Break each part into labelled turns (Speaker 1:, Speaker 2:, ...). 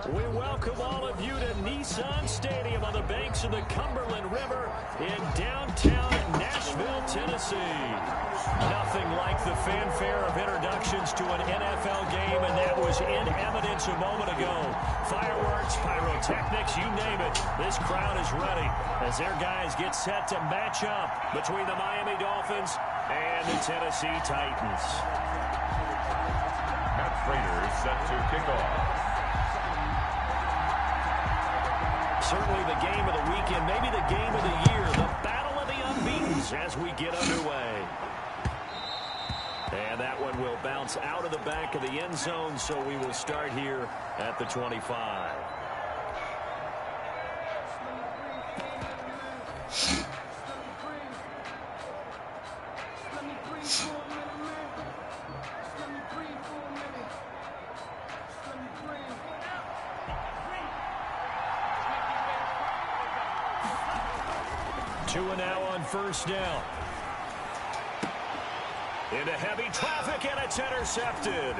Speaker 1: We welcome all of you to Nissan Stadium on the banks of the Cumberland River in downtown Nashville, Tennessee. Nothing like the fanfare of introductions to an NFL game, and that was in evidence a moment ago. Fireworks, pyrotechnics, you name it. This crowd is ready as their guys get set to match up between the Miami Dolphins and the Tennessee Titans.
Speaker 2: Matt Prater is set to kick off.
Speaker 1: Certainly the game of the weekend, maybe the game of the year, the battle of the unbeatens as we get underway. And that one will bounce out of the back of the end zone, so we will start here at the 25. Two and now on first down. Into heavy traffic, and it's intercepted.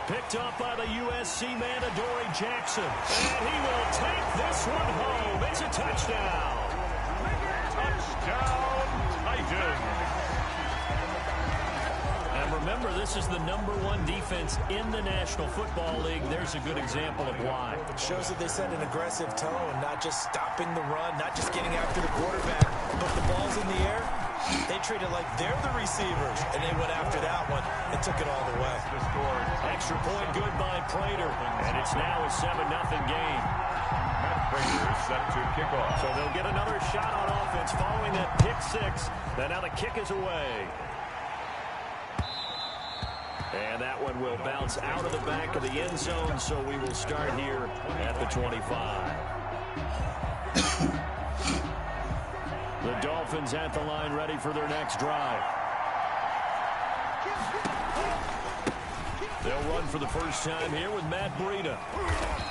Speaker 1: Picked up by the USC man, Adoree Jackson. And he will take this one home. It's a touchdown.
Speaker 2: Touchdown, Titans.
Speaker 1: And remember, this is the #1 defense in the National Football League. There's a good example of why.
Speaker 3: It shows that they set an aggressive tone, not just stopping the run, not just getting after the quarterback, but the ball's in the air. They treat it like they're the receivers, and they went after that one and took it all the way.
Speaker 1: Extra point good by Prater, and it's now a 7-0 game.
Speaker 2: Matt Prater is set to kick off.
Speaker 1: So they'll get another shot on offense following that pick six. And now the kick is away. And that one will bounce out of the back of the end zone, so we will start here at the 25. The Dolphins at the line, ready for their next drive. They'll run for the first time here with Matt Breida.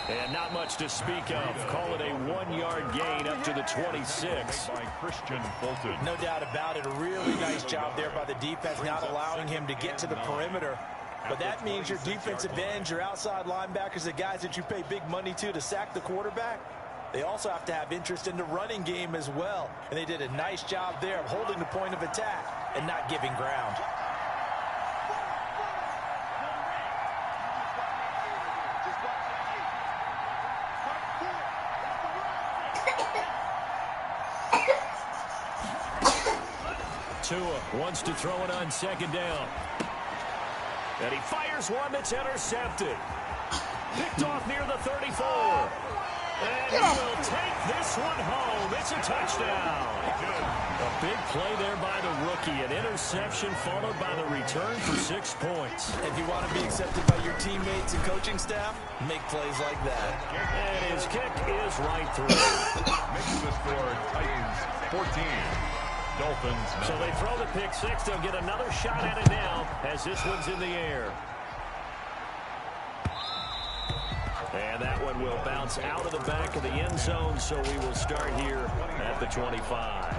Speaker 1: And not much to speak of. Call it a 1-yard gain up to the 26.
Speaker 2: By Christian Fulton.
Speaker 3: No doubt about it. A really nice job there by the defense, not allowing him to get to the perimeter. But that means your defensive ends, your outside linebackers, the guys that you pay big money to sack the quarterback, they also have to have interest in the running game as well. And they did a nice job there of holding the point of attack and not giving ground.
Speaker 1: Tua wants to throw it on second down. And he fires one that's intercepted. Picked off near the 34. And he will take this one home. It's a touchdown. A big play there by the rookie. An interception followed by the return for 6 points.
Speaker 3: If you want to be accepted by your teammates and coaching staff, make plays like that.
Speaker 1: And his kick is right through.
Speaker 2: Makes the score Titans 14. Dolphins 9.
Speaker 1: So they throw the pick six. They'll get another shot at it now as this one's in the air. And that one will bounce out of the back of the end zone, so we will start here at the 25.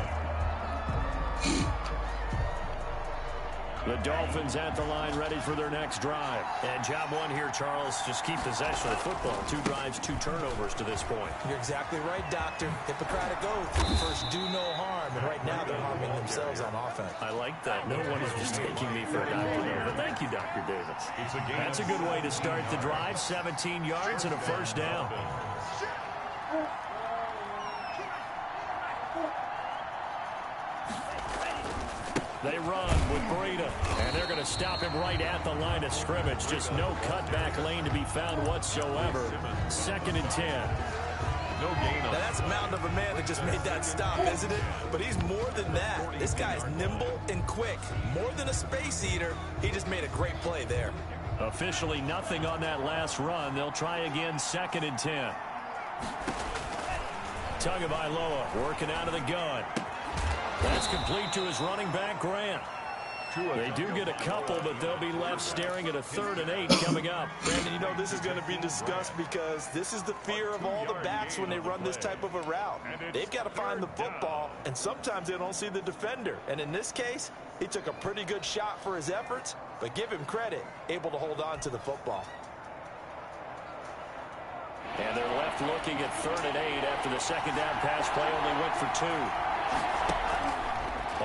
Speaker 1: The Dolphins at the line, ready for their next drive. And job one here, Charles, just keep possession of the football. 2 drives, 2 turnovers to this point.
Speaker 3: You're exactly right, Doctor. Hippocratic oath. First, do no harm. And right now, they're harming themselves on offense.
Speaker 1: I like that. No one is just taking me for a doctor there. But thank you, Dr. Davis. That's a good way to start the drive. 17 yards and a first down. They run with Breida, and they're going to stop him right at the line of scrimmage. Just no cutback lane to be found whatsoever. 2nd and 10.
Speaker 2: No gain on.
Speaker 3: Now that's a mountain of a man that just made that stop, isn't it? But he's more than that. This guy's nimble and quick. More than a space eater, he just made a great play there.
Speaker 1: Officially nothing on that last run. They'll try again, 2nd and 10. Tagovailoa working out of the gun. That's complete to his running back, Grant. They do get a couple, but they'll be left staring at a 3rd and 8 coming up.
Speaker 3: Brandon, you know this is going to be discussed because this is the fear of all the backs when they run this type of a route. They've got to find the football, and sometimes they don't see the defender. And in this case, he took a pretty good shot for his efforts, but give him credit, able to hold on to the football.
Speaker 1: left, looking at 3rd and 8 after the second down pass play only went for 2.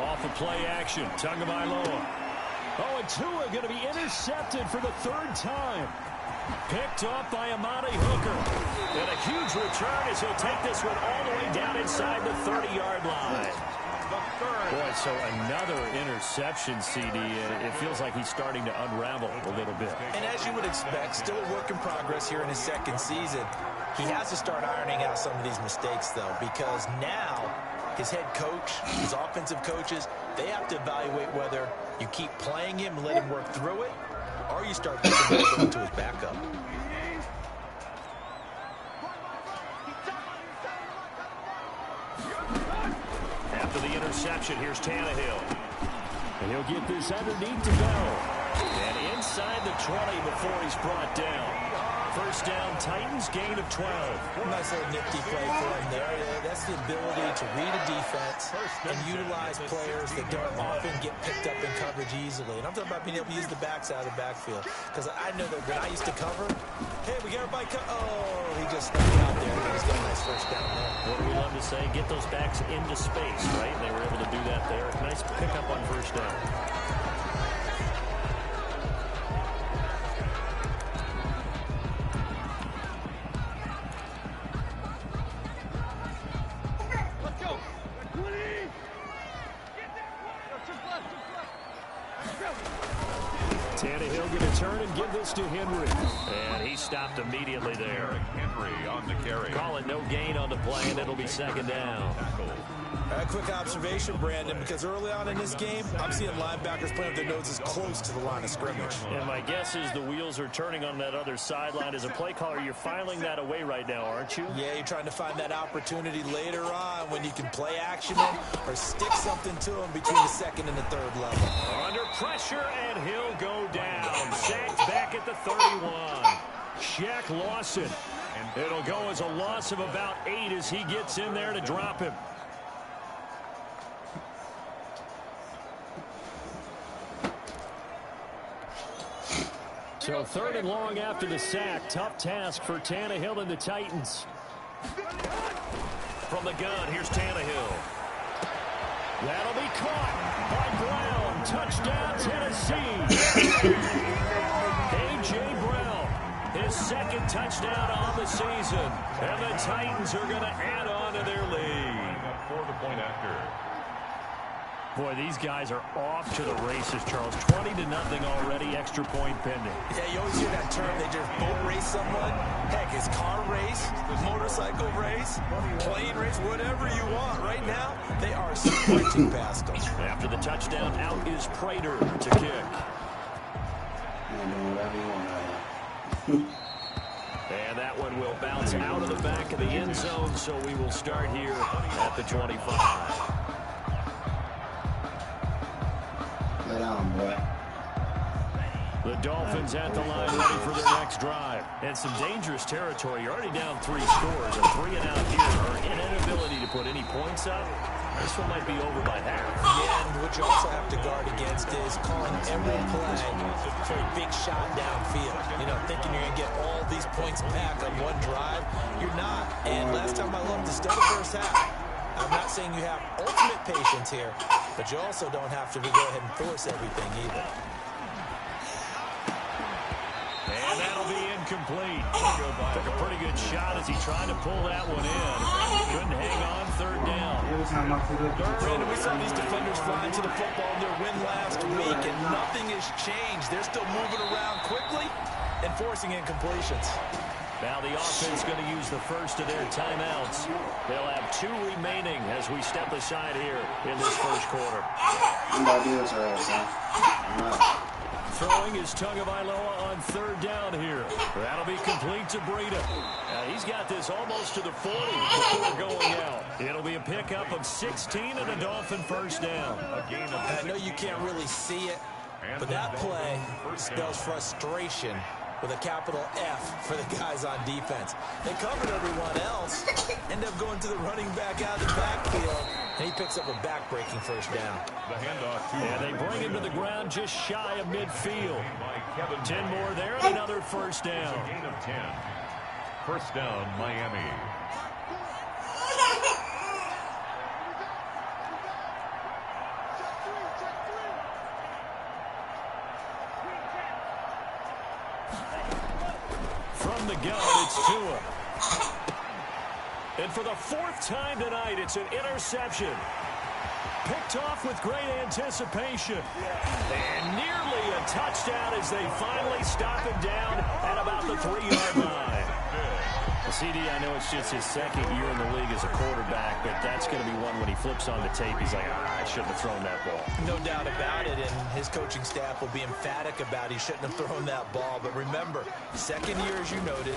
Speaker 1: Off of play action, Tagovailoa. Oh, and Tua going to be intercepted for the 3rd time. Picked up by Amani Hooker. And a huge return as he'll take this one all the way down inside the 30-yard line. Boy, so another interception, CD. It feels like he's starting to unravel a little bit.
Speaker 3: And as you would expect, still a work in progress here in his 2nd season. He has to start ironing out some of these mistakes, though, because now his head coach, his offensive coaches, they have to evaluate whether you keep playing him and let him work through it, or you start picking him into his backup.
Speaker 1: After the interception, here's Tannehill. And he'll get this underneath to go. And inside the 20 before he's brought down. 1st down, Titans, gain of 12.
Speaker 3: Nice little nifty play for him there. That's the ability to read a defense and utilize players that don't often get picked up in coverage easily. And I'm talking about being able to use the backs out of the backfield. Because I know that when I used to cover, hey, we got everybody oh, he just snuck out there. He's got a nice 1st down there.
Speaker 1: What do we love to say? Get those backs into space, right? They were able to do that there. Nice pickup on 1st down. Tannehill going to turn and give this to Henry. And he stopped immediately there.
Speaker 2: Henry on the carry.
Speaker 1: Call it no gain on the play, and it'll be 2nd down.
Speaker 3: A quick observation, Brandon, because early on in this game, I'm seeing linebackers playing with their noses close to the line of scrimmage.
Speaker 1: And my guess is the wheels are turning on that other sideline. As a play caller, you're filing that away right now, aren't you?
Speaker 3: Yeah, you're trying to find that opportunity later on when you can play action in or stick something to him between the 2nd and the 3rd level.
Speaker 1: Under pressure, and he'll go down. Sacked back at the 31. Shaq Lawson. And it'll go as a loss of about 8 as he gets in there to drop him. So 3rd and long after the sack. Tough task for Tannehill and the Titans. From the gun, here's Tannehill. That'll be caught by Brown. Touchdown, Tennessee. A.J. Brown, his 2nd touchdown on the season. And the Titans are going to add on to their lead.
Speaker 2: For the point after.
Speaker 1: Boy, these guys are off to the races, Charles. 20-0 already, extra point pending.
Speaker 3: Yeah, you always hear that term. They just boat race someone. Heck, it's car race, motorcycle race, plane race, whatever you want. Right now, they are sprinting past them.
Speaker 1: After the touchdown, out is Prater to kick. And that one will bounce out of the back of the end zone, so we will start here at the 25. The Dolphins at the line ready for their next drive. And some dangerous territory. You're already down 3 scores. A 3-and-out here, or an inability to put any points up. This one might be over by half.
Speaker 3: Yeah, and what you also have to guard against is calling every play for a big shot downfield. You know, thinking you're going to get all these points back on one drive. You're not. And last time I looked, it's still the 1st half. I'm not saying you have ultimate patience here, but you also don't have to go ahead and force everything either.
Speaker 1: And that'll be incomplete. Took a pretty good shot as he tried to pull that one in. Couldn't hang on 3rd down.
Speaker 3: Brandon, we saw these defenders flying to the football in their win last week, and nothing has changed. They're still moving around quickly and forcing incompletions.
Speaker 1: Now the offense going to use the first of their timeouts. They'll have 2 remaining as we step aside here in this 1st quarter. Throwing is Tagovailoa on 3rd down here. That'll be complete to Breida. He's got this almost to the 40 before going out. It'll be a pickup of 16 and a Dolphin 1st down.
Speaker 3: I know you can't really see it, but that play spells frustration with a capital F for the guys on defense. They covered everyone else, end up going to the running back out of the backfield, and he picks up a back-breaking 1st down.
Speaker 1: And they bring him to the ground just shy of midfield. 10 more there, and another 1st down.
Speaker 2: First down, Miami.
Speaker 1: From the gun, it's Tua. And for the fourth time tonight, it's an interception. Picked off with great anticipation. And nearly a touchdown as they finally stop him down at about the 3-yard line. Well, CD, I know it's just his second year in the league as a quarterback, but that's going to be one when he flips on the tape. He's like, I shouldn't have thrown that ball.
Speaker 3: No doubt about it, and his coaching staff will be emphatic about he shouldn't have thrown that ball. But remember, second year, as you noted,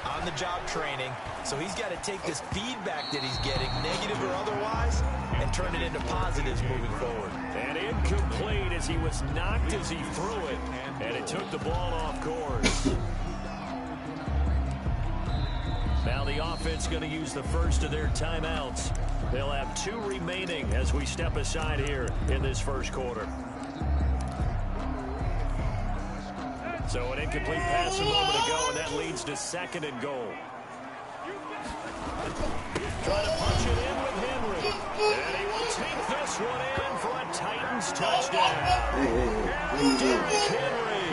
Speaker 3: on-the-job training, so he's got to take this feedback that he's getting, negative or otherwise, and turn it into positives moving forward.
Speaker 1: And incomplete as he was knocked as he threw it, and it took the ball off course. Now the offense going to use the first of their timeouts. They'll have 2 remaining as we step aside here in this first quarter. So an incomplete pass a moment ago, and that leads to 2nd and goal. Trying to punch it in with Henry. And he will take this one in for a Titans touchdown. Derrick Henry,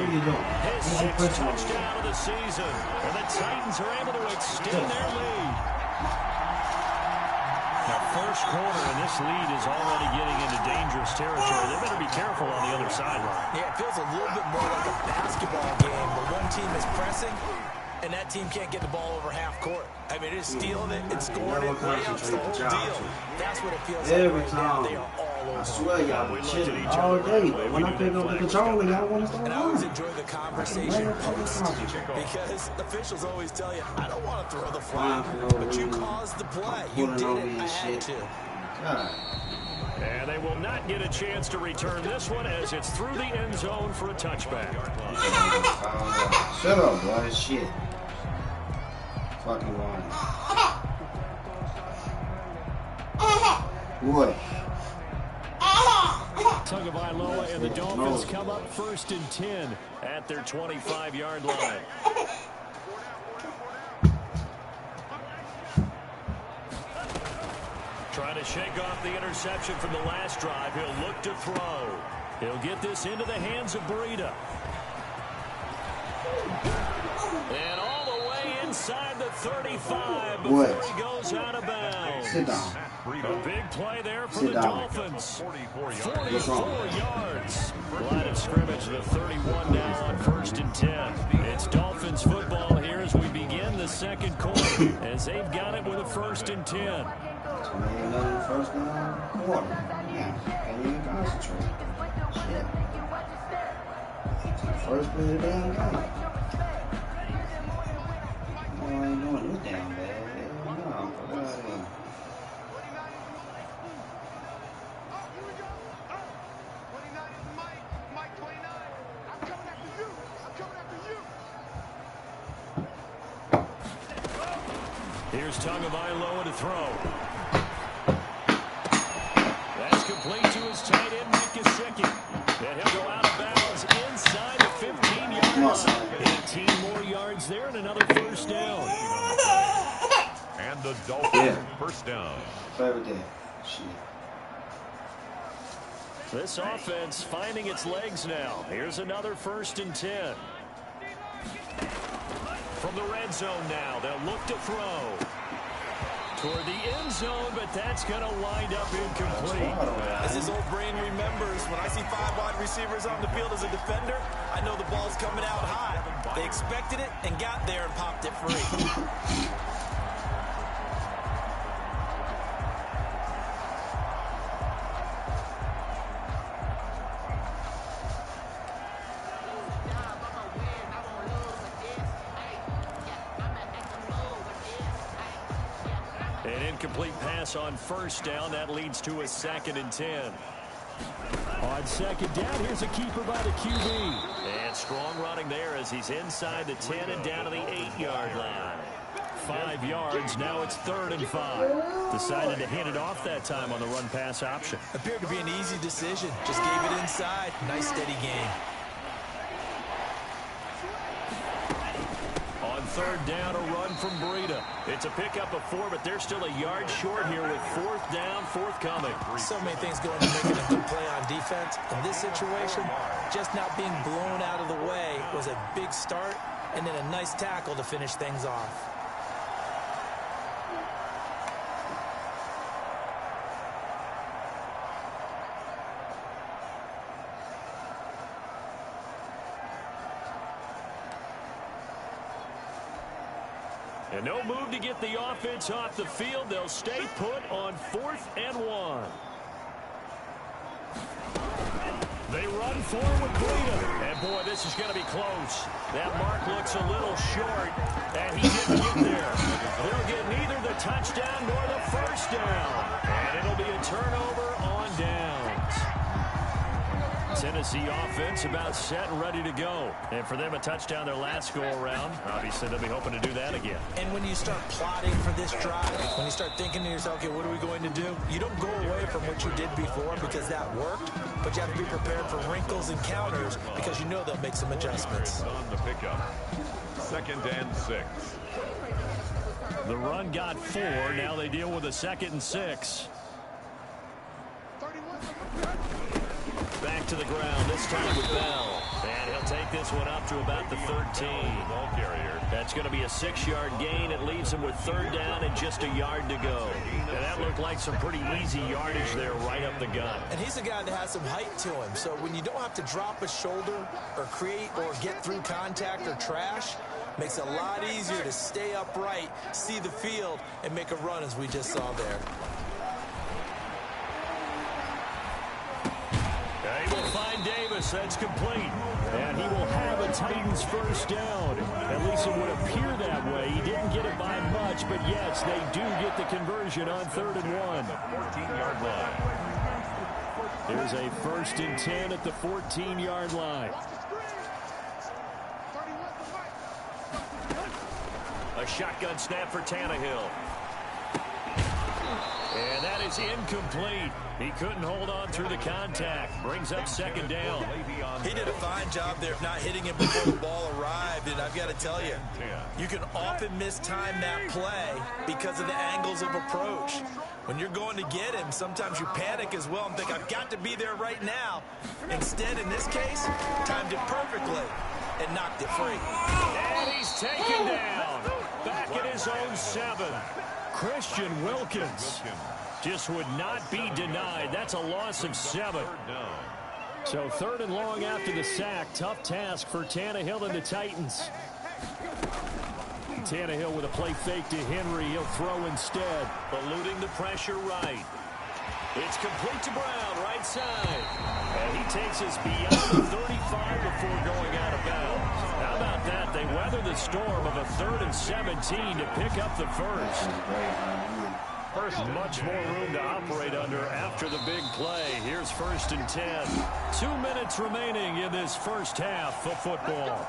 Speaker 1: his 6th touchdown of the season. And the Titans are able to extend their lead. Now, first quarter, and this lead is already getting into dangerous territory. They better be careful on the other sideline.
Speaker 3: Yeah, it feels a little bit more like a basketball game where one team is pressing and that team can't get the ball over half court. I mean, it's stealing it, it's scoring it, layups, the whole deal. That's what it feels like right now. They are all over.
Speaker 4: I swear y'all chilling all day, but when I pick up the controller, y'all want to start.
Speaker 3: And I always enjoy the conversation post because officials always tell you, I don't want to throw the flag, but you caused the play. You did it. I had to.
Speaker 1: And they will not get a chance to return this one as it's through the end zone for a touchback.
Speaker 4: Shut up, boy. Shit. Fucking lying. What?
Speaker 1: Tagovailoa and the Dolphins come up 1st and 10 at their 25-yard line. Trying to shake off the interception from the last drive. He'll look to throw. He'll get this into the hands of Breida. And all the way inside the 35 before he goes out of bounds.
Speaker 4: Sit down.
Speaker 1: A big play there for the Dolphins. 44 yards. Line of scrimmage, the 31 now on 1st and 10. It's Dolphins football here as we begin the second quarter, as they've got it with a 1st and 10.
Speaker 4: 29 first quarter. Yeah, can't even concentrate. Shit. First play of the damn game. No, I ain't doing this damn bad. No, fuck out of here.
Speaker 1: Here's Tagovailoa to throw. That's complete to his tight end, Mike Gesicki. And he'll go out of bounds inside the 15-yard line. 18 more yards there and another first down.
Speaker 2: And the Dolphins first down.
Speaker 4: Favorite day. Shit.
Speaker 1: This offense finding its legs now. Here's another 1st and 10. From the red zone now, they'll look to throw. Toward the end zone, but that's going to wind up incomplete.
Speaker 3: As his old brain remembers, when I see 5 wide receivers on the field as a defender, I know the ball's coming out high. They expected it and got there and popped it free.
Speaker 1: An incomplete pass on 1st down. That leads to a 2nd and 10. On 2nd down, here's a keeper by the QB. And strong running there as he's inside the 10 and down to the 8-yard line. 5 yards. Now it's 3rd and 5. Decided to hand it off that time on the run-pass option.
Speaker 3: Appeared to be an easy decision. Just gave it inside. Nice, steady game.
Speaker 1: On third down, a run from Breida. It's a pickup of 4, but they're still a yard short here with fourth down, forthcoming.
Speaker 3: So many things going to making a good play on defense. In this situation, just not being blown out of the way was a big start, and then a nice tackle to finish things off.
Speaker 1: And no move to get the offense off the field. They'll stay put on 4th and 1. They run forward with Breida. And, boy, this is going to be close. That mark looks a little short, and he didn't get there. They'll get neither the touchdown nor the first down. And it'll be a turnover on downs. Tennessee offense about set and ready to go. And for them, a touchdown their last go-around. Obviously, they'll be hoping to do that again.
Speaker 3: And when you start plotting for this drive, when you start thinking to yourself, okay, what are we going to do? You don't go away from what you did before because that worked, but you have to be prepared for wrinkles and counters because you know they'll make some adjustments.
Speaker 2: On the pickup. 2nd and 6.
Speaker 1: The run got 4. Now they deal with a 2nd and 6. Back to the ground, this time with Bell. And he'll take this one up to about the 13.
Speaker 2: Ball carrier.
Speaker 1: That's going to be a 6-yard gain. It leaves him with 3rd down and just a yard to go. And that looked like some pretty easy yardage there right up the gut.
Speaker 3: And he's a guy that has some height to him. So when you don't have to drop a shoulder or create or get through contact or trash, makes it a lot easier to stay upright, see the field, and make a run as we just saw there.
Speaker 1: He will find Davis. That's complete. And he will have a Titans first down. At least it would appear that way. He didn't get it by much, but yes, they do get the conversion on 3rd and 1.
Speaker 2: 14-yard line.
Speaker 1: There's a 1st and 10 at the 14-yard line. A shotgun snap for Tannehill. And that is incomplete. He couldn't hold on through the contact. Brings up 2nd down.
Speaker 3: He did a fine job there of not hitting him before the ball arrived. And I've got to tell you, you can often mistime that play because of the angles of approach. When you're going to get him, sometimes you panic as well and think, I've got to be there right now. Instead, in this case, timed it perfectly and knocked it free.
Speaker 1: And he's taken down. Back at his own 7. Christian Wilkins just would not be denied. That's a loss of 7. So 3rd and long after the sack. Tough task for Tannehill and the Titans. Tannehill with a play fake to Henry. He'll throw instead. Eluding the pressure right. It's complete to Brown, right side. And he takes us beyond the 35 before going out of bounds. How about that? They weather the storm of a 3rd and 17 to pick up the first. Much more room to operate under after the big play. Here's 1st and 10. 2 minutes remaining in this first half of football.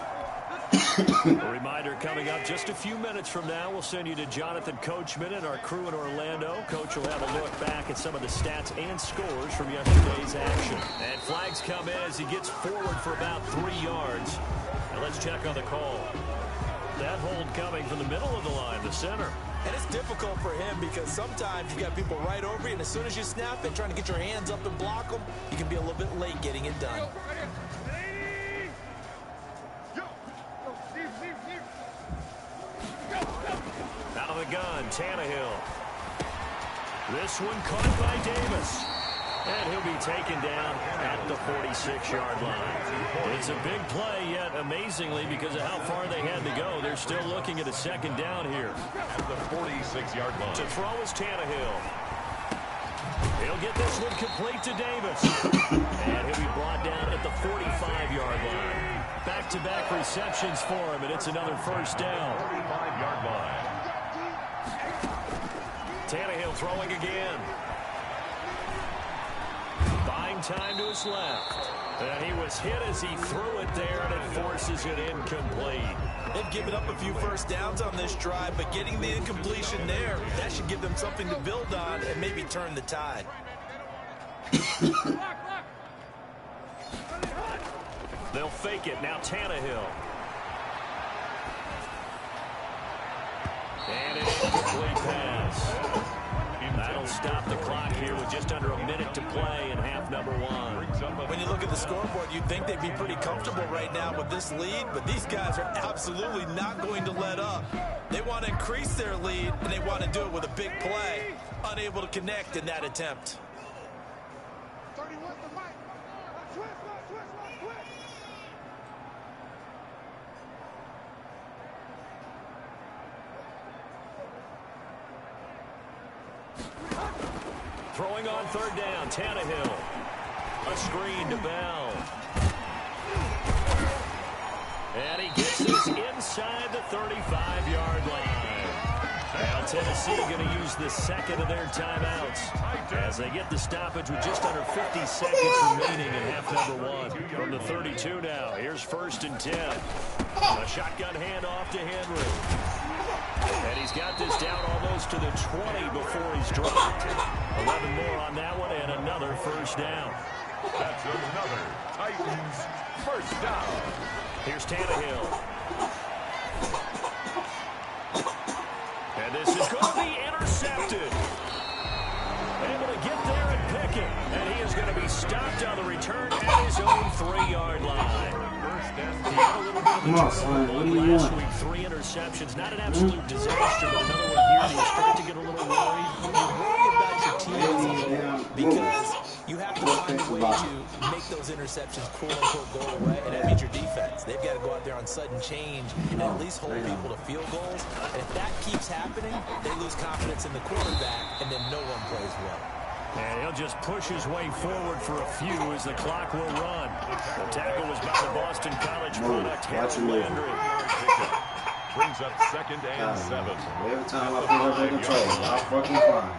Speaker 1: A reminder coming up just a few minutes from now. We'll send you to Jonathan Coachman and our crew in Orlando. Coach will have a look back at some of the stats and scores from yesterday's action. And flags come in as he gets forward for about 3 yards. And let's check on the call. That hold coming from the middle of the line, the center.
Speaker 3: And it's difficult for him because sometimes you got people right over you, and as soon as you snap it, trying to get your hands up and block them, you can be a little bit late getting it done.
Speaker 1: Out of the gun, Tannehill. This one caught by Davis. And he'll be taken down at the 46-yard line. It's a big play, yet amazingly, because of how far they had to go, they're still looking at a 2nd down here.
Speaker 2: At the 46-yard line.
Speaker 1: To throw is Tannehill. He'll get this one complete to Davis. And he'll be brought down at the 45-yard line. Back-to-back receptions for him, and it's another first down.
Speaker 2: 45-yard line.
Speaker 1: Tannehill throwing again. Buying time to his left. And he was hit as he threw it there, and it forces it incomplete.
Speaker 3: They've given up a few first downs on this drive, but getting the incompletion there, that should give them something to build on and maybe turn the tide. They'll fake it. Now Tannehill.
Speaker 1: incomplete pass. That'll stop the clock here with just under a minute to play in half number one.
Speaker 3: When you look at the scoreboard, you'd think they'd be pretty comfortable right now with this lead, but these guys are absolutely not going to let up. They want to increase their lead, and they want to do it with a big play. Unable to connect in that attempt.
Speaker 1: Throwing on third down, Tannehill. A screen to Bell. And he gets this inside the 35-yard line. Now Tennessee going to use the second of their timeouts as they get the stoppage with just under 50 seconds remaining in half number one. From the 32 now, here's 1st and 10. A shotgun handoff to Henry. And he's got this down almost to the 20 before he's dropped. 11 more on that one and another first down.
Speaker 2: That's another Titans first down.
Speaker 1: Here's Tannehill. And this is going to be intercepted. Able to get there and pick it. And he is going to be stopped on the return at his own 3-yard line.
Speaker 4: Come on, son. What do you
Speaker 1: Last
Speaker 4: want?
Speaker 1: week, 3 interceptions. Not an absolute disaster, but another one here. Do you start to get a little worried?
Speaker 3: You worry about your team as a whole because you have to find a way to make those interceptions quote-unquote go away, and that means your defense. They've got to go out there on sudden change and at least hold people to field goals. And if that keeps happening, they lose confidence in the quarterback, and then no one plays well.
Speaker 1: And he'll just push his way forward for a few as the clock will run. The tackle was by the Boston College product, Harold Landry.
Speaker 2: Brings up 2nd and 7.
Speaker 4: Every time I put under control, I'm fucking fine.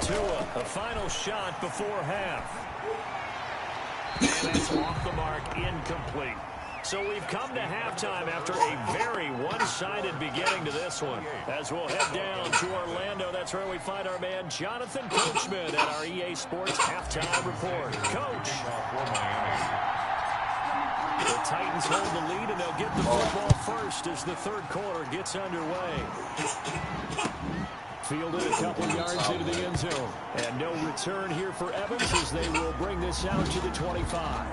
Speaker 1: Tua, a final shot before half. And that's off the mark, incomplete. So we've come to halftime after a very one-sided beginning to this one. As we'll head down to Orlando, that's where we find our man Jonathan Coachman at our EA Sports Halftime Report. Coach. The Titans hold the lead, and they'll get the football first as the third quarter gets underway. Fielded a couple yards into the end zone. And no return here for Evans as they will bring this out to the 25.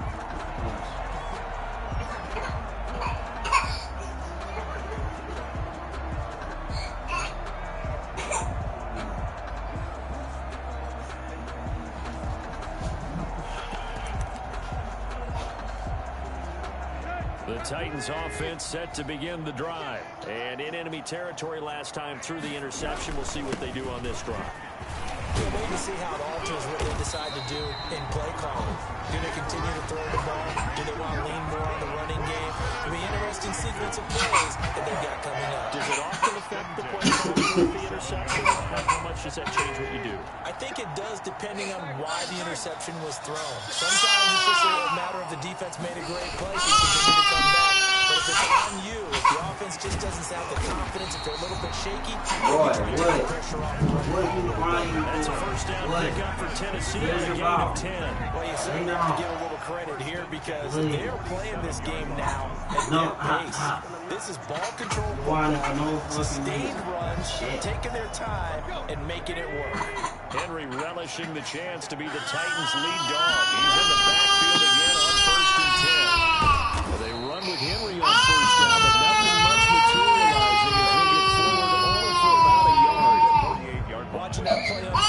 Speaker 1: The Titans offense set to begin the drive. And in enemy territory last time through the interception. We'll see what they do on this drive.
Speaker 3: We'll wait to see how it alters what they decide to do in play calling. Do they continue to throw the ball? Do they want to lean more on the running game? It'll be an interesting sequence of plays that they've got coming up.
Speaker 1: Does it often affect the play calling with the interception? How much does that change what you do?
Speaker 3: I think it does depending on why the interception was thrown. Sometimes it's just a matter of the defense made a great play, so you continue to come back. But if it's on you, if the offense just doesn't have the confidence, if they're a little bit shaky, you're trying to take the pressure off the run.
Speaker 1: That's a first down pickup for Tennessee on a gain of 10.
Speaker 3: Well, you certainly have to give a little credit here because they're playing this game now at their pace. This is ball control football, sustained runs, taking their time, and making it work.
Speaker 1: Henry relishing the chance to be the Titans' lead dog. He's in the backfield again on 1st and 10. Well, they run with Henry on first down, but nothing much materializing as they get forward all for about a yard.
Speaker 2: 48-yard ball.
Speaker 3: Watching that play unfold,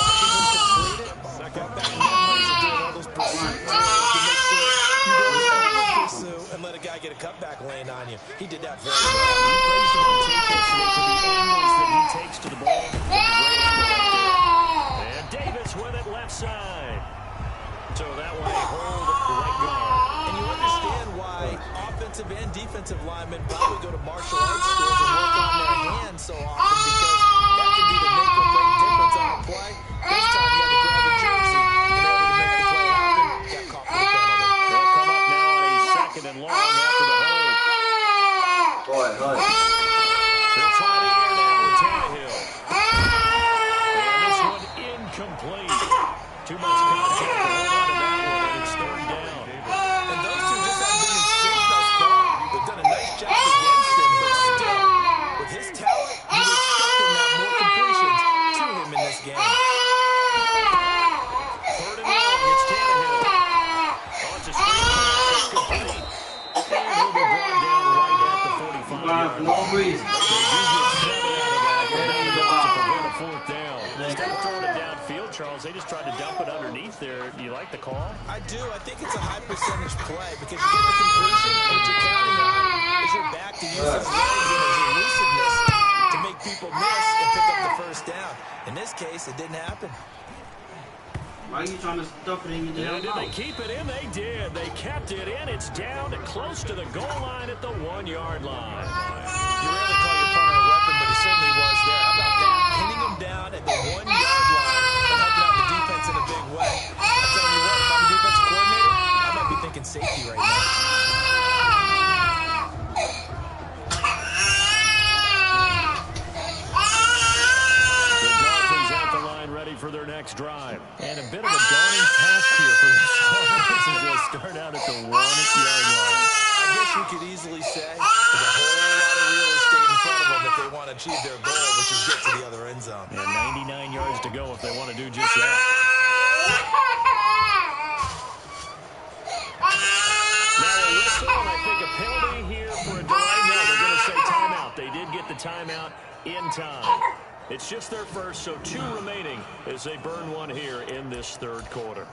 Speaker 3: watching him complete it, brought back memories of doing all those pursuit drills to make sure you don't pursue and let a guy get a cutback lane on you. He did that very well.
Speaker 1: We praised him on tape yesterday for the angles that he takes to the ball. A great angle right there. And Davis with it left side. So that one a hold right guard.
Speaker 3: And you understand why offensive and defensive linemen probably go to martial arts schools and work on their hands so often because that can be the make or break difference on a play. This time you had to grab a jersey in order to make the play happen. Got caught for the penalty.
Speaker 1: They'll come up now on a 2nd and long after the hold. They'll try the air now with Tannehill. And this one incomplete. Too much contact to hold on to that one, and it's 3rd down.
Speaker 3: And those two just haven't been in sync thus far. They've done a nice job against him, but still, with his talent, you would
Speaker 4: freezing.
Speaker 1: They do get 7 out of that, but not enough to prevent a fourth down. Instead of throwing it downfield, Charles, they just tried to dump it underneath there. Do you like the call?
Speaker 3: I do. I think it's a high percentage play because you get the completion, and what you're counting on is your back to use his legs and his elusiveness to make people miss and pick up the first down. In this case, it didn't happen.
Speaker 4: Why are you trying to stuff it in your damn
Speaker 1: Did they
Speaker 4: mouth?
Speaker 1: keep it in? They did. They kept it in. It's down close to the goal line at the 1-yard line.
Speaker 3: You rarely call your punter a weapon, but he certainly was there. How about that? Pinning him down at the 1-yard line and helping out the defense in a big way. I'm telling you what, if I'm a defensive coordinator, I might be thinking safety right now.
Speaker 1: For their next drive. And a bit of a daunting task here for this offense as they'll start out at the 1-yard line.
Speaker 3: I guess you could easily say there's a whole lot of real estate in front of them if they want to achieve their goal, which is get to the other end zone.
Speaker 1: And 99 yards to go if they want to do just that. Now a whistle, and I think a penalty here for a delay. No, they're going to say timeout. They did get the timeout in time. It's just their first, so 2 remaining as they burn one here in this third quarter.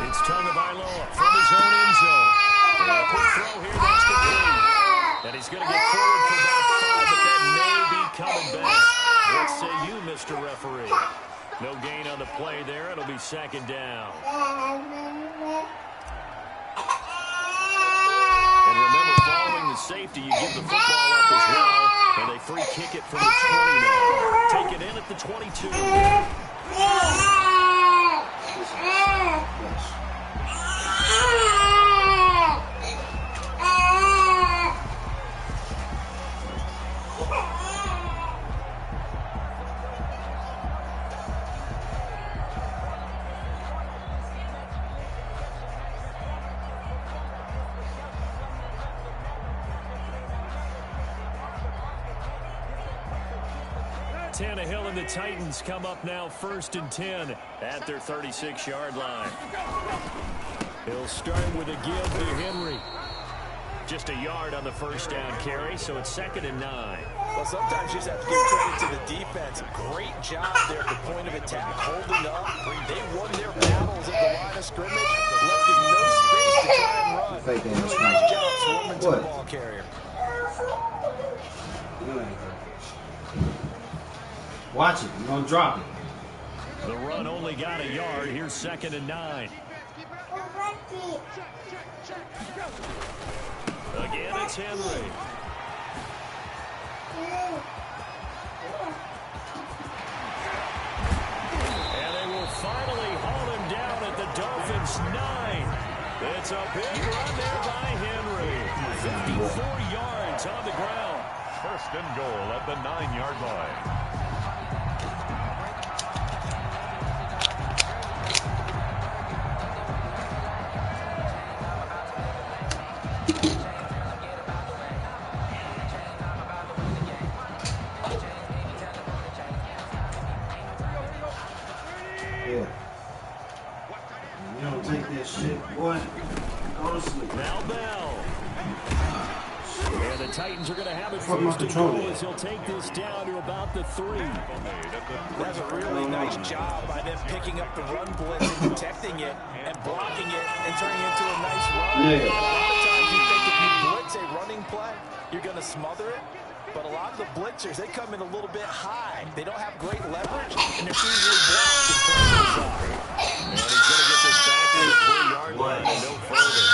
Speaker 1: It's Tagovailoa from his own end zone. Quick throw here, that's complete. And he's going to get forward for about 5, but that may be coming back. What say you, Mr. Referee? No gain on the play there. It'll be second down. And remember, following the safety, you give the football up as well, and they free kick it from the 20 now. Take it in at the 22. Tannehill and the Titans come up now 1st and 10 at their 36-yard line. He'll start with a give to Henry. Just a yard on the first down carry, so it's 2nd and 9.
Speaker 3: Well, sometimes you just have to give credit to the defense. Great job there at the point of attack, holding up. They won their battles at the line of scrimmage, left him no space to try and run. Really nice job swarming to the ball carrier.
Speaker 4: Watch it. You're going to drop it.
Speaker 1: The run only got a yard. Here's 2nd and 9. Again, it's Henry. And they will finally haul him down at the Dolphins' 9. It's a big run there by Henry. 54 yards on the ground.
Speaker 2: 1st and goal at the 9-yard line.
Speaker 1: Now Bell. And the Titans are going to have it 1st and goal as he'll take this down to about the 3.
Speaker 3: That's a really nice job by them picking up the run blitz and protecting it and blocking it and turning it into a nice run.
Speaker 4: Yeah.
Speaker 3: A lot of times you think if you blitz a running play, you're going to smother it. But a lot of the blitzers, they come in a little bit high. They don't have great leverage, and they're easily blocked in front of the shot.
Speaker 1: And he's going to get this back to the 3-yard line and no further.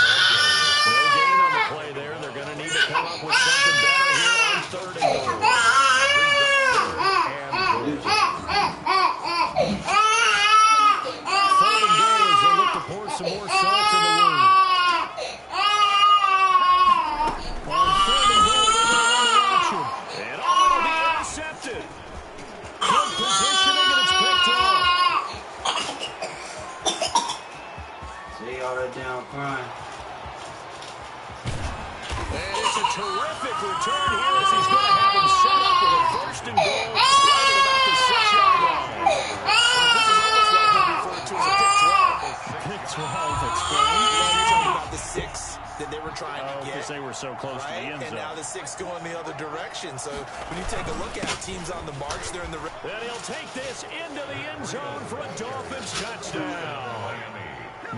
Speaker 1: No gain on the play there. They're going to need to come up with something better here on 3rd and goal. Third and goal as they look to pour some more salt in the wound. On 3rd and goal, they're going to run the action. And it'll be intercepted. Good positioning, and it's picked off.
Speaker 4: See all that down crying.
Speaker 1: And it's a terrific return here as he's going to have him set up with a first and goal right at about the 6-yard line.
Speaker 3: This is almost what we refer to as a pick 12.
Speaker 1: Pick 12, explain.
Speaker 3: You're talking about the 6 that they were trying to get.
Speaker 1: Because they were so close to the end zone.
Speaker 3: And now the 6 going the other direction. So when you take a look at it, teams on the march, they're in the...
Speaker 1: And he'll take this into the end zone for a Dolphins touchdown.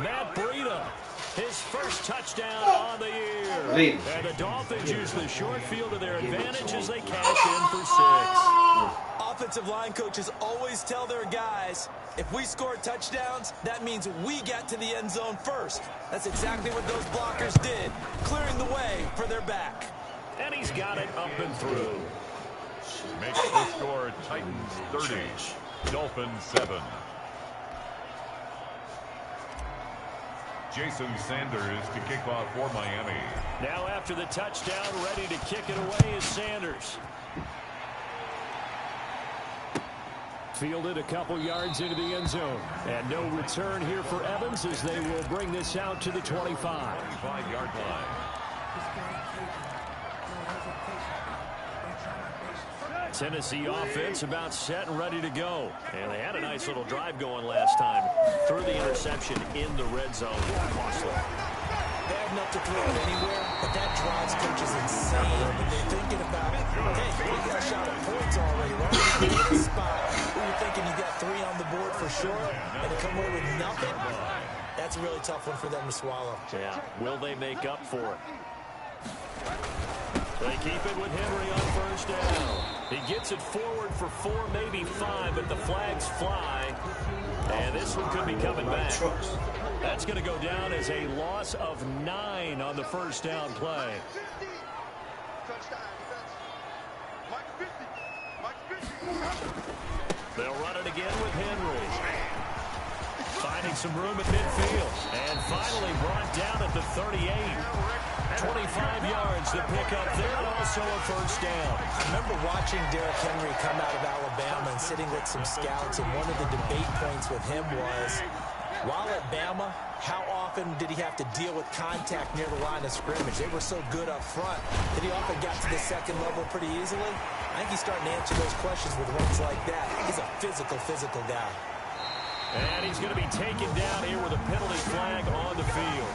Speaker 1: Matt Breida, his first touchdown on the year. And the Dolphins use the short field to their advantage as they cash in for 6.
Speaker 3: Offensive line coaches always tell their guys, if we score touchdowns, that means we get to the end zone first. That's exactly what those blockers did, clearing the way for their back.
Speaker 1: And he's got it up and through.
Speaker 2: Makes the score Titans 30, Dolphins 7. Jason Sanders to kick off for Miami.
Speaker 1: Now after the touchdown, ready to kick it away is Sanders. Fielded a couple yards into the end zone. And no return here for Evans as they will bring this out to the 25.
Speaker 2: 25-yard line.
Speaker 1: Tennessee offense about set and ready to go. And they had a nice little drive going last time. Threw the interception in the red zone. Costly.
Speaker 3: They have enough to throw it anywhere, but that drives coaches insane when they're thinking about, hey, we got a shot at points already, right? In this spot, we were thinking you got 3 on the board for sure, and to come away with nothing, that's a really tough one for them to swallow.
Speaker 1: Yeah, will they make up for it? They keep it with Henry on first down. He gets it forward for 4, maybe 5, but the flags fly. And this one could be coming back. That's going to go down as a loss of 9 on the first down play. They'll run it again with Henry. Finding some room at midfield. And finally brought down at the 38. 25 yards to pick up there, and also a first down.
Speaker 3: I remember watching Derrick Henry come out of Alabama and sitting with some scouts, and one of the debate points with him was, while at Bama, how often did he have to deal with contact near the line of scrimmage? They were so good up front that he often got to the second level pretty easily. I think he's starting to answer those questions with ones like that. He's a physical guy.
Speaker 1: And he's going to be taken down here with a penalty flag on the field.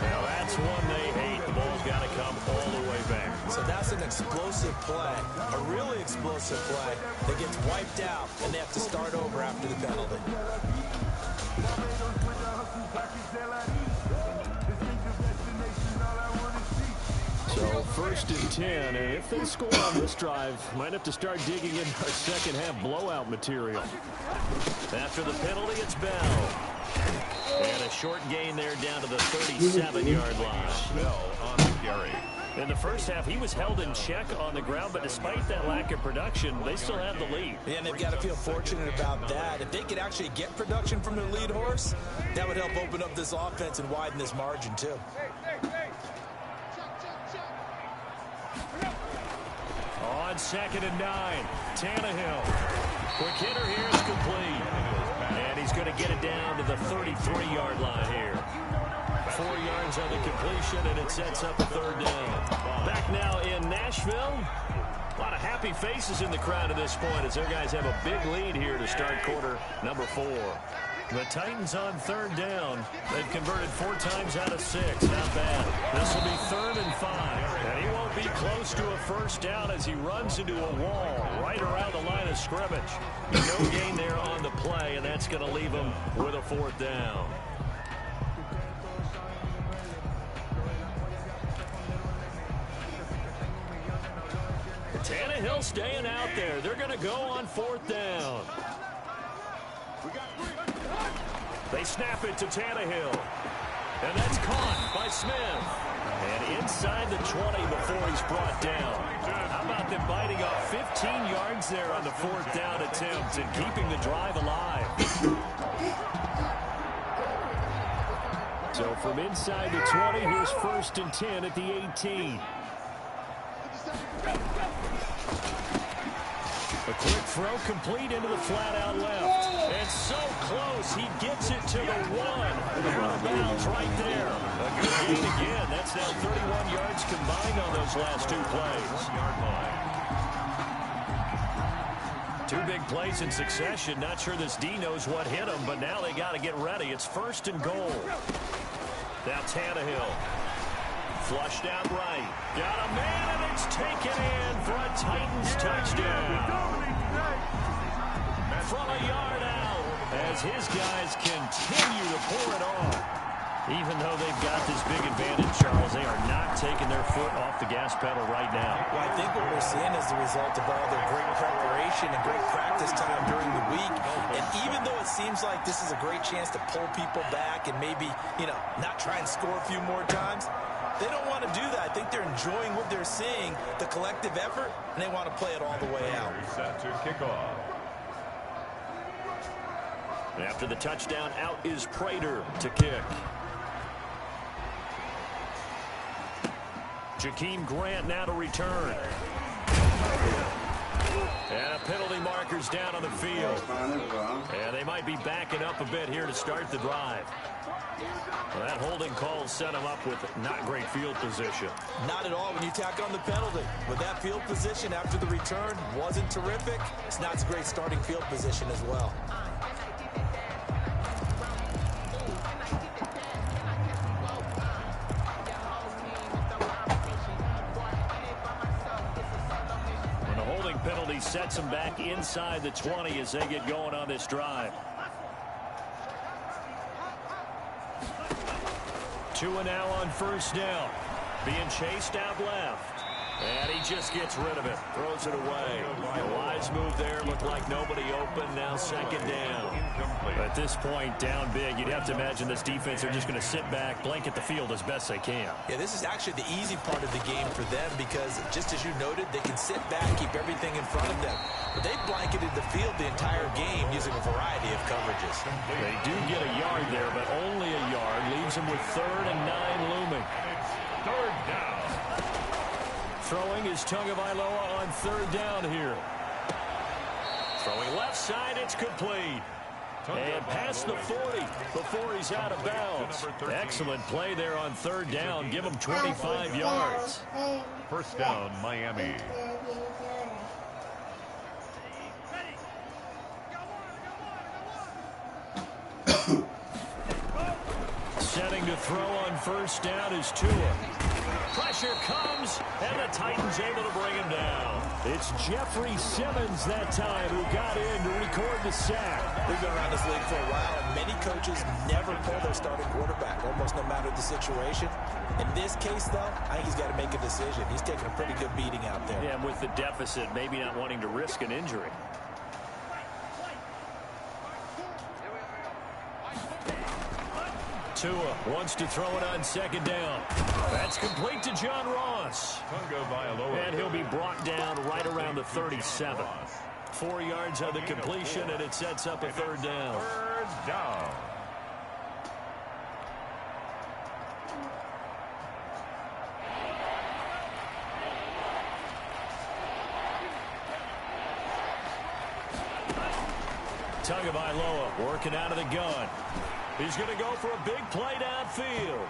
Speaker 1: Now that's one they hate. The ball's got to come all the way back.
Speaker 3: So that's an explosive play, a really explosive play that gets wiped out, and they have to start over after the penalty.
Speaker 1: So first and 10, and if they score on this drive, might have to start digging in our second half blowout material. After the penalty, it's Bell. And a short gain there down to the 37-yard line.
Speaker 2: Bell on the carry.
Speaker 1: In the first half, he was held in check on the ground, but despite that lack of production, they still have the lead.
Speaker 3: Yeah, and they've got to feel fortunate about that. If they could actually get production from their lead horse, that would help open up this offense and widen this margin, too.
Speaker 1: On 2nd and 9, Tannehill. Quick hitter here is complete. And he's going to get it down to the 33-yard line here. 4 yards on the completion, and it sets up a third down. Back now in Nashville. A lot of happy faces in the crowd at this point as their guys have a big lead here to start quarter number 4. The Titans on third down. They've converted 4 times out of 6. Not bad. This will be 3rd and 5. And he won't be close to a first down as he runs into a wall right around the line of scrimmage. No gain there on the play, and that's going to leave him with a 4th down. Tannehill staying out there. They're going to go on 4th down. They snap it to Tannehill. And that's caught by Smith. And inside the 20 before he's brought down. How about them biting off 15 yards there on the 4th down attempt and keeping the drive alive? So from inside the 20, here's 1st and 10 at the 18. A quick throw complete into the flat out left. And so close, he gets it to the 1. Out of bounds right there. A good gain again. That's now 31 yards combined on those last 2 plays. Two big plays in succession. Not sure this D knows what hit him, but now they got to get ready. It's 1st and goal. Now Tannehill. Flushed out right. Got a man, and it's taken in for a Titans touchdown. From a yard out, as his guys continue to pour it on. Even though they've got this big advantage, Charles, they are not taking their foot off the gas pedal right now.
Speaker 3: Well, I think what we're seeing is the result of all their great preparation and great practice time during the week. And even though it seems like this is a great chance to pull people back and maybe, not try and score a few more times, they don't want to do that. I think they're enjoying what they're seeing, the collective effort, and they want to play it all the way out.
Speaker 2: Set to kick off.
Speaker 1: After the touchdown, out is Prater to kick. Jakeem Grant now to return. And a penalty marker's down on the field. And they might be backing up a bit here to start the drive. Well, that holding call set him up with not great field position.
Speaker 3: Not at all when you tack on the penalty. But that field position after the return wasn't terrific. It's not a great starting field position as well.
Speaker 1: Penalty sets them back inside the 20 as they get going on this drive. 2 now on 1st down. Being chased out left. And he just gets rid of it. Throws it away. A wise move there. Looked like nobody open. Now 2nd down. At this point, down big, you'd have to imagine this defense are just going to sit back, blanket the field as best they can.
Speaker 3: Yeah, this is actually the easy part of the game for them because, just as you noted, they can sit back, keep everything in front of them. But they blanketed the field the entire game using a variety of coverages.
Speaker 1: They do get a yard there, but only a yard. Leaves them with 3rd and 9 looming.
Speaker 2: 3rd down.
Speaker 1: Throwing is Tagovailoa on 3rd down here. Throwing left side, it's complete. And past the 40 before he's out of bounds. Excellent play there on 3rd down. Give him 25 yards.
Speaker 2: 1st down, Miami.
Speaker 1: Setting to throw on 1st down is Tua. Pressure comes, and the Titans able to bring him down. It's Jeffrey Simmons that time who got in to record the sack.
Speaker 3: We've been around this league for a while, and many coaches never pull their starting quarterback, almost no matter the situation. In this case, though, I think he's got to make a decision. He's taking a pretty good beating out there.
Speaker 1: Yeah, and with the deficit, maybe not wanting to risk an injury. Tua wants to throw it on 2nd down. That's complete to John Ross. And he'll be brought down right around the 37. 4 yards on the completion, and it sets up a 3rd down.
Speaker 2: 3rd down.
Speaker 1: Tagovailoa working out of the gun. He's going to go for a big play downfield.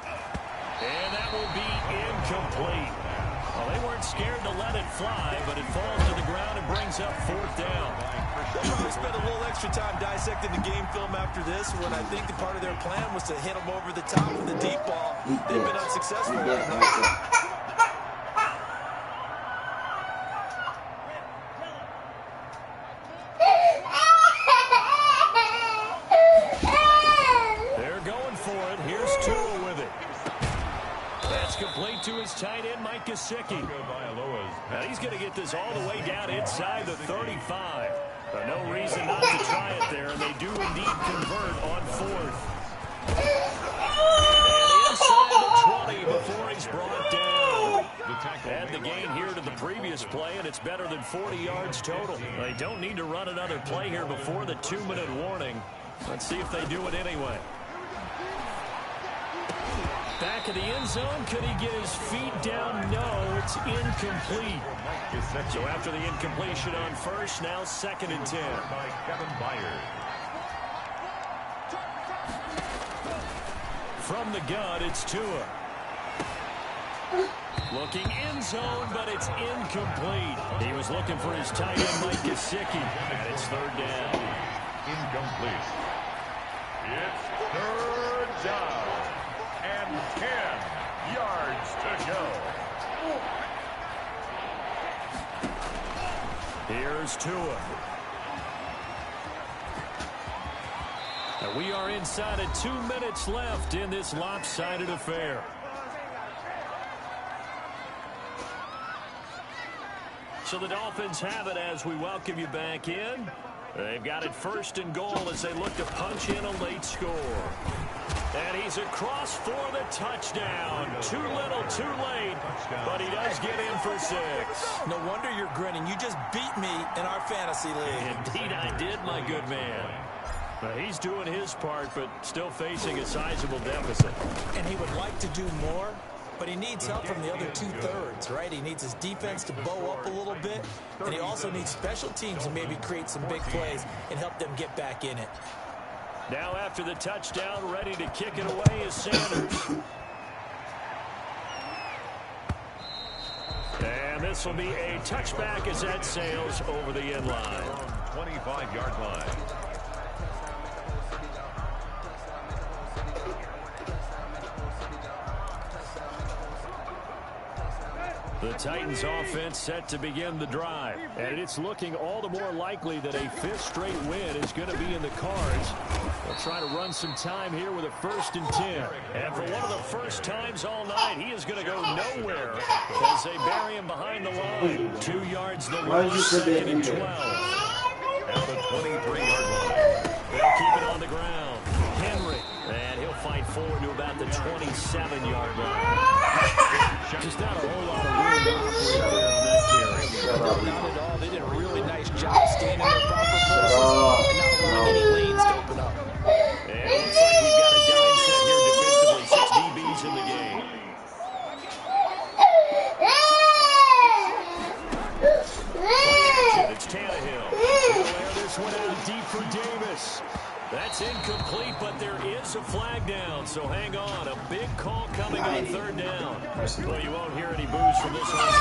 Speaker 1: And that will be incomplete. Well, they weren't scared to let it fly, but it falls to the ground and brings up 4th down.
Speaker 3: They'll probably spend a little extra time dissecting the game film after this when I think the part of their plan was to hit them over the top with the deep ball. They've been unsuccessful.
Speaker 1: Complete to his tight end, Mike Gesicki. Now he's going to get this all the way down inside the 35. No reason not to try it there, and they do indeed convert on 4th. And inside the 20 before he's brought down. Add the gain here to the previous play, and it's better than 40 yards total. They don't need to run another play here before the 2-minute warning. Let's see if they do it anyway. Back of the end zone. Could he get his feet down? No, it's incomplete. So after the incompletion on first, now 2nd and 10.
Speaker 2: By Kevin Byard.
Speaker 1: From the gun, it's Tua. Looking end zone, but it's incomplete. He was looking for his tight end, Mike Gesicki, and it's 3rd down.
Speaker 2: Incomplete. It's 3rd down and 10 yards to go.
Speaker 1: Here's Tua. And we are inside of 2 minutes left in this lopsided affair. So the Dolphins have it as we welcome you back in. They've got it 1st and goal as they look to punch in a late score. And he's across for the touchdown. Too little, too late, but he does get in for 6.
Speaker 3: No wonder you're grinning. You just beat me in our fantasy league.
Speaker 1: Indeed I did, my good man. He's doing his part, but still facing a sizable deficit.
Speaker 3: And he would like to do more, but he needs help from the other 2/3, right? He needs his defense to bow up a little bit, and he also needs special teams to maybe create some big plays and help them get back in it.
Speaker 1: Now after the touchdown, ready to kick it away is Sanders. And this will be a touchback as that sails over the end line.
Speaker 2: 25-yard line.
Speaker 1: The Titans offense set to begin the drive, and it's looking all the more likely that a 5th straight win is going to be in the cards. They'll try to run some time here with a 1st and 10. And for one of the first times all night, he is going to go nowhere as they bury him behind the line. 2 yards the line, 2nd and 12.
Speaker 2: At the 23-yard line.
Speaker 1: They'll keep it on the ground. Henry, and he'll fight forward to about the 27-yard line. Just not a whole lot of room to operate there on that carry.
Speaker 3: Not at all. They did a really nice job standing in their proper places and not allowing any lanes to open up.
Speaker 1: And it looks like we've got a dime set here defensively. 6 DBs in the game. Play action. It's Tannehill. He'll air this one out deep for Davis. That's incomplete, but there is a flag down, so hang on. A big call coming on 3rd down. Well, you won't hear any boos from this one.
Speaker 3: No,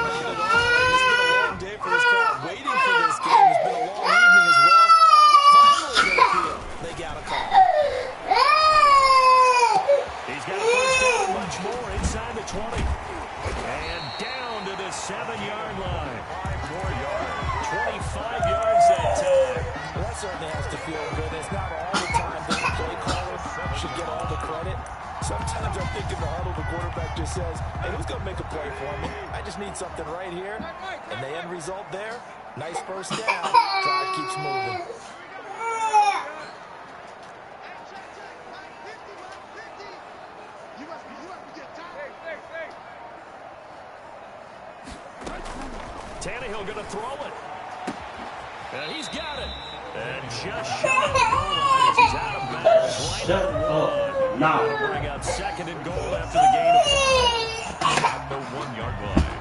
Speaker 3: not at all. It's been a long day for this crowd. Waiting for this game. It's been a long evening as well. Finally, they feel they got a call.
Speaker 1: He's got a 1st down, much more inside the 20. And down to the 7-yard line.
Speaker 2: 5 more yards.
Speaker 1: 25 yards that time.
Speaker 3: Well, that certainly has to feel good. It's not all the time that the play caller should get all the credit. Sometimes I think in the huddle, the quarterback just says, hey, who's going to make a play for me? I just need something right here. And the end result there, nice 1st down. Drive keeps moving.
Speaker 1: Tannehill going to throw it. And he's got it. And just shy of the goal line as he's out of bounds. Line out of 1.
Speaker 4: Now.
Speaker 1: That'll bring up 2nd and goal after the gain of 5.
Speaker 2: At the 1-yard line.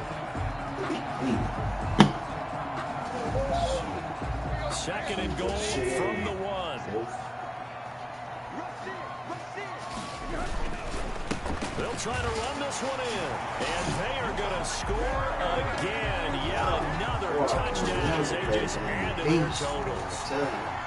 Speaker 1: 2nd and goal from the 1. They'll try to run this one in. And they are going to score again. Yet another touchdown as they just added their totals.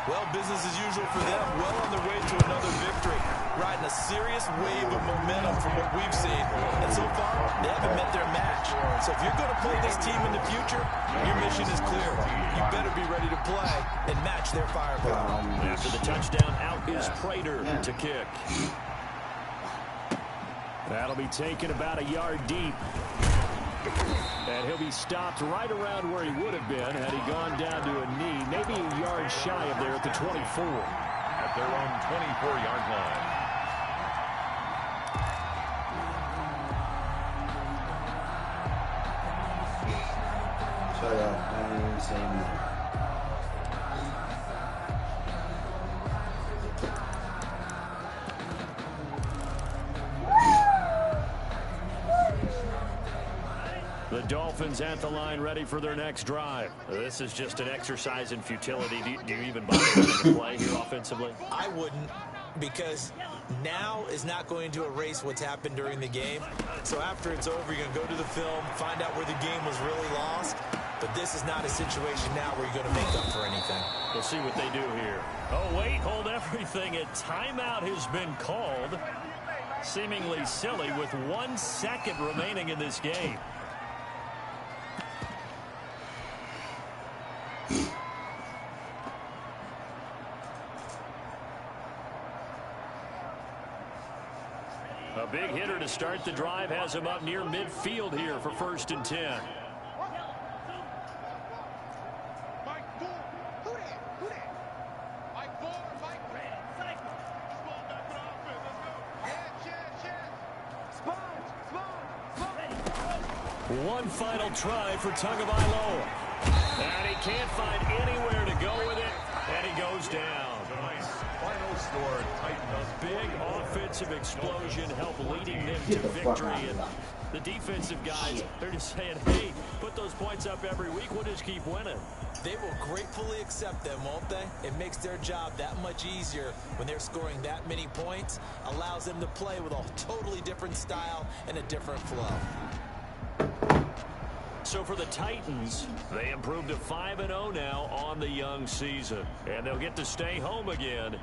Speaker 3: Well, business as usual for them. Well on their way to another victory. Riding a serious wave of momentum from what we've seen. And so far, they haven't met their match. So if you're going to play this team in the future, your mission is clear. You better be ready to play and match their firepower.
Speaker 1: After the touchdown, out is Prater to kick. That'll be taken about a yard deep. And he'll be stopped right around where he would have been had he gone down to a knee, maybe a yard shy of there at the 24.
Speaker 2: At their own 24-yard line.
Speaker 4: Shut up. I didn't even say nothing.
Speaker 1: Dolphins at the line, ready for their next drive. This is just an exercise in futility. Do you even bother running the play here offensively?
Speaker 3: I wouldn't, because now is not going to erase what's happened during the game. So after it's over, you're going to go to the film, find out where the game was really lost. But this is not a situation now where you're going to make up for anything.
Speaker 1: We'll see what they do here. Oh, wait, hold everything. A timeout has been called. Seemingly silly with 1 second remaining in this game. A big hitter to start the drive has him up near midfield here for 1st and 10. One final try for Tagovailoa. And he can't find anywhere to go with it, and he goes down.
Speaker 2: Final score, Titans.
Speaker 1: A big offensive explosion helped leading them to victory. And the defensive guys, they're just saying, hey, put those points up every week. We'll just keep winning.
Speaker 3: They will gratefully accept them, won't they? It makes their job that much easier when they're scoring that many points. Allows them to play with a totally different style and a different flow.
Speaker 1: So for the Titans, they improved to 5-0 now on the young season. And they'll get to stay home again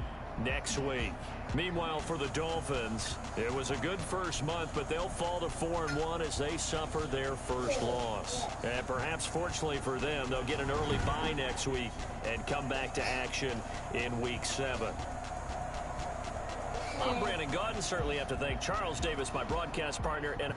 Speaker 1: next week. Meanwhile, for the Dolphins, it was a good first month, but they'll fall to 4-1 as they suffer their first loss. And perhaps fortunately for them, they'll get an early bye next week and come back to action in Week 7. I'm Brandon Gaudin. Certainly have to thank Charles Davis, my broadcast partner, and